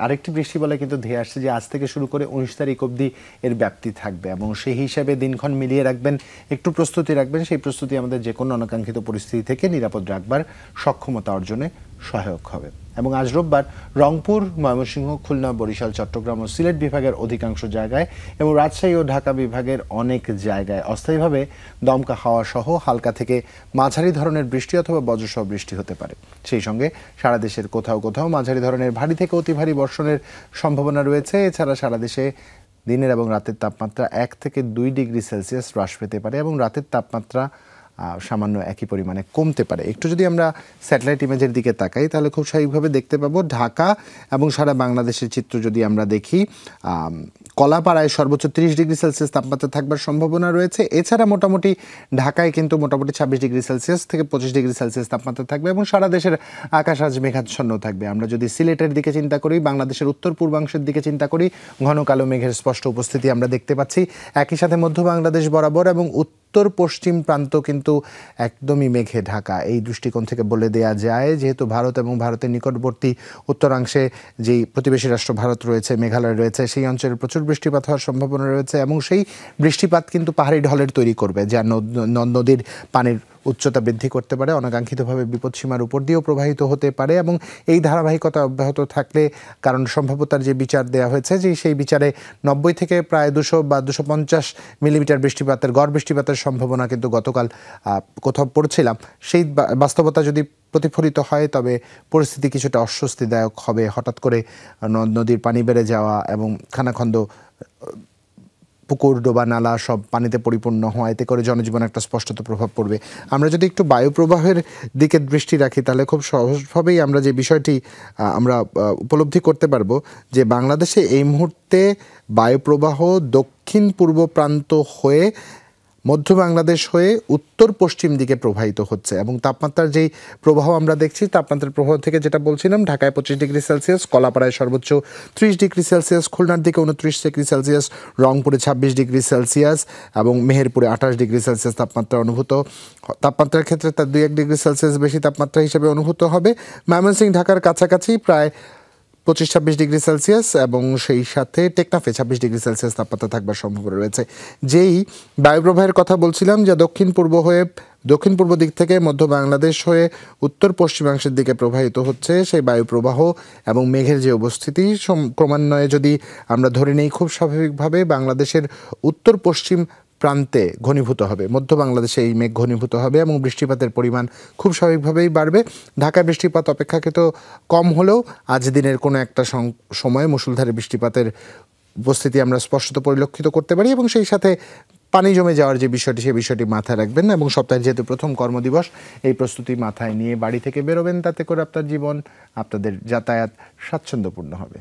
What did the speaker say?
আরেকটি বৃষ্টি বলে কিন্তু ধেয়ে আসছে যে আজ থেকে শুরু করে 19 তারিখ অবধি এর ব্যাপ্তি থাকবে এবং সেই হিসাবে দিনক্ষণ মিলিয়ে রাখবেন, একটু প্রস্তুতি রাখবেন। সেই প্রস্তুতি আমাদের যে কোনো অনাকাঙ্ক্ষিত পরিস্থিতি থেকে নিরাপদ রাখবার সক্ষমতা অর্জনে সহায়ক হবে। এবং আজ রোববার রংপুর, ময়মনসিংহ, খুলনা, বরিশাল, চট্টগ্রাম ও সিলেট বিভাগের অধিকাংশ জায়গায় এবং রাজশাহী ও ঢাকা বিভাগের অনেক জায়গায় অস্থায়ীভাবে দমকা হাওয়া সহ হালকা থেকে মাঝারি ধরনের বৃষ্টি অথবা বজ্রসহ বৃষ্টি হতে পারে। সেই সঙ্গে সারা দেশের কোথাও কোথাও মাঝারি ধরনের ভারী থেকে অতি ভারী বর্ষণের সম্ভাবনা রয়েছে। এছাড়া সারা দেশে দিনের এবং রাতের তাপমাত্রা 1 থেকে 2 ডিগ্রি সেলসিয়াস হ্রাস পেতে পারে এবং রাতের তাপমাত্রা সামান্য একই পরিমাণে কমতে পারে। একটু যদি আমরা স্যাটেলাইট ইমেজের দিকে তাকাই তাহলে খুব স্বাভাবিকভাবে দেখতে পাবো ঢাকা এবং সারা বাংলাদেশের চিত্র যদি আমরা দেখি, কলাপাড়ায় সর্বোচ্চ 30 ডিগ্রি সেলসিয়াস তাপমাত্রা থাকবার সম্ভাবনা রয়েছে। এছাড়া মোটামুটি ঢাকায় কিন্তু মোটামুটি 26 ডিগ্রি সেলসিয়াস থেকে 25 ডিগ্রি সেলসিয়াস তাপমাত্রা থাকবে এবং সারা দেশের আকাশ আজ মেঘাচ্ছন্ন থাকবে। আমরা যদি সিলেটের দিকে চিন্তা করি, বাংলাদেশের উত্তর পূর্বাংশের দিকে চিন্তা করি, ঘন কালো মেঘের স্পষ্ট উপস্থিতি আমরা দেখতে পাচ্ছি। একই সাথে মধ্য বাংলাদেশ বরাবর এবং উত্তর পশ্চিম প্রান্ত কিন্তু একদমই মেঘে ঢাকা। এই দৃষ্টিকোণ থেকে বলে দেয়া যায় যেহেতু ভারত এবং ভারতের নিকটবর্তী উত্তরাংশে যেই প্রতিবেশী রাষ্ট্র ভারত রয়েছে, মেঘালয় রয়েছে, সেই অঞ্চলে প্রচুর বৃষ্টিপাত হওয়ার সম্ভাবনা রয়েছে এবং সেই বৃষ্টিপাত কিন্তু পাহাড়ি ঢলের তৈরি করবে, যা নদীর পানির উচ্চতা বৃদ্ধি করতে পারে, অনাকাঙ্ক্ষিতভাবে বিপদসীমার উপর দিয়েও প্রবাহিত হতে পারে। এবং এই ধারাবাহিকতা অব্যাহত থাকলে, কারণ সম্ভাব্যতার যে বিচার দেওয়া হয়েছে যে সেই বিচারে 90 থেকে প্রায় 200 বা 250 মিলিমিটার বৃষ্টিপাতের গড় বৃষ্টিপাতের সম্ভাবনা কিন্তু গতকাল কোথাও পড়ছিলাম, সেই বাস্তবতা যদি প্রতিফলিত হয় তবে পরিস্থিতি কিছুটা অস্বস্তিদায়ক হবে। হঠাৎ করে নদীর পানি বেড়ে যাওয়া এবং খানাখন্দ, পুকুর, ডোবা, নালা সব পানিতে পরিপূর্ণ হওয়া, এতে করে জনজীবনে একটা স্পষ্টত প্রভাব পড়বে। আমরা যদি একটু বায়ুপ্রবাহের দিকে দৃষ্টি রাখি তাহলে খুব সহজভাবেই আমরা যে বিষয়টি আমরা উপলব্ধি করতে পারবো যে বাংলাদেশে এই মুহূর্তে বায়ুপ্রবাহ দক্ষিণ পূর্ব প্রান্ত হয়ে মধ্য বাংলাদেশ হয়ে উত্তর পশ্চিম দিকে প্রবাহিত হচ্ছে এবং তাপমাত্রার যেই প্রবাহ আমরা দেখছি, তাপমাত্রার প্রবাহ থেকে যেটা বলছিলাম, ঢাকায় 25 ডিগ্রি সেলসিয়াস, কলাপাড়ায় সর্বোচ্চ 30 ডিগ্রি সেলসিয়াস, খুলনার দিকে 29 ডিগ্রি সেলসিয়াস, রংপুরে 26 ডিগ্রি সেলসিয়াস এবং মেহেরপুরে 28 ডিগ্রি সেলসিয়াস তাপমাত্রা অনুভূত। তাপমাত্রার ক্ষেত্রে তার 2-1 ডিগ্রি সেলসিয়াস বেশি তাপমাত্রা হিসেবে অনুভূত হবে। ময়মনসিংহ ঢাকার কাছাকাছি প্রায় 25-26 ডিগ্রি সেলসিয়াস এবং সেই সাথে টেকনাফে 26 ডিগ্রি সেলসিয়াস তাপমাত্রা থাকবার সম্ভাবনা রয়েছে। যেই বায়ুপ্রবাহের কথা বলছিলাম যা দক্ষিণ পূর্ব দিক থেকে মধ্য বাংলাদেশ হয়ে উত্তর পশ্চিমাংশের দিকে প্রবাহিত হচ্ছে, সেই বায়ুপ্রবাহ এবং মেঘের যে উপস্থিতি ক্রমান্বয়ে যদি আমরা ধরে নেই খুব স্বাভাবিকভাবে বাংলাদেশের উত্তর পশ্চিম প্রান্তে ঘনীভূত হবে, মধ্য বাংলাদেশে এই মেঘ ঘনীভূত হবে এবং বৃষ্টিপাতের পরিমাণ খুব স্বাভাবিকভাবেই বাড়বে। ঢাকায় বৃষ্টিপাত অপেক্ষাকৃত কম হলেও আজ দিনের কোনো একটা সময়ে মুষলধারে বৃষ্টিপাতের উপস্থিতি আমরা স্পষ্টত পরিলক্ষিত করতে পারি এবং সেই সাথে পানি জমে যাওয়ার যে বিষয়টি, সেই বিষয়টি মাথায় রাখবেন এবং সপ্তাহের যেহেতু প্রথম কর্মদিবস, এই প্রস্তুতি মাথায় নিয়ে বাড়ি থেকে বেরোবেন, তাতে করে আপনার জীবন, আপনাদের যাতায়াত স্বাচ্ছন্দ্যপূর্ণ হবে।